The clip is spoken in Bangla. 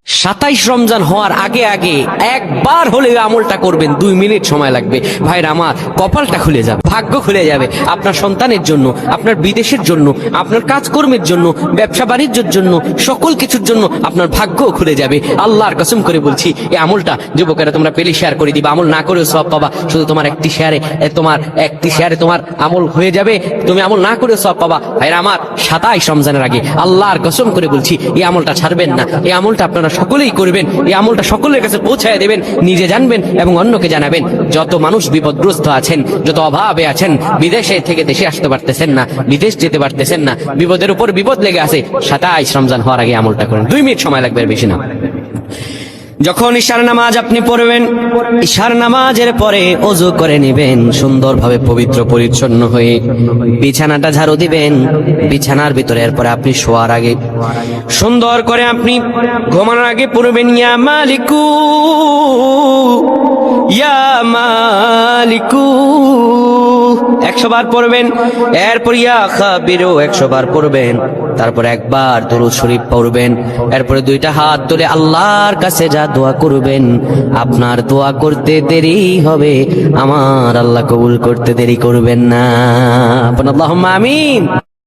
27 রমজান হওয়ার আগে আগে একবার হলে আমলটা করবেন, 2 মিনিট সময় লাগবে। ভাইরা আমার, কপালটা খুলে যাবে, ভাগ্য খুলে যাবে। আপনার সন্তানের জন্য, আপনার বিদেশের জন্য, আপনার কাজকর্মের জন্য, ব্যবসা বাণিজ্যের জন্য, সকল কিছুর জন্য আপনার ভাগ্য খুলে যাবে। আল্লাহর কসম করে বলছি, এই আমলটা যুবকেরা তোমরা পেলে শেয়ার করে দিবা। আমল না করেও সওয়াব পাবা। শুধু তোমার একটি শেয়ারে তোমার আমল হয়ে যাবে, তুমি আমল না করেও সওয়াব পাবা। ভাইরা আমার, 27 রমজানের আগে আল্লাহর কসম করে বলছি, এই আমলটা ছাড়বেন না। এই আমলটা আপনারা সকলেই করবেন, এই আমলটা সকলের কাছে পৌঁছায় দেবেন, নিজে জানবেন এবং অন্যকে জানাবেন। যত মানুষ বিপদগ্রস্ত আছেন, যত অভাবে আছেন, বিদেশে থেকে দেশে আসতে পারতেছেন না, বিদেশ যেতে পারতেছেন না, বিপদের উপর বিপদ লেগে আছে, 27 রমজান হওয়ার আগে আমলটা করেন। 2 মিনিট সময় লাগবে, বেশি না। যখন ঈশার নামাজ আপনি পড়বেন, ঈশার নামাজের পরে ওযু করে নেবেন, সুন্দরভাবে পবিত্র পরিচ্ছন্ন হয়ে বিছানাটা ঝাড়ু দিবেন। বিছানার ভিতরে এরপরে আপনি শোয়ার আগে সুন্দর করে আপনি ঘুমানোর আগে পড়বেন, ইয়া মালিকু ইয়া মালিকু 100 বার পড়বেন। এরপর ইয়া খাবিরু 100 বার পড়বেন। তারপর একবার দুরূদ শরীফ পড়বেন। এরপরে 2টা হাত তুলে আল্লাহর কাছে যা দোয়া করবেন, আপনার দোয়া করতে দেরি হবে, আমার আল্লাহ কবুল করতে দেরি করবেন না। আল্লাহুম্মা আমিন।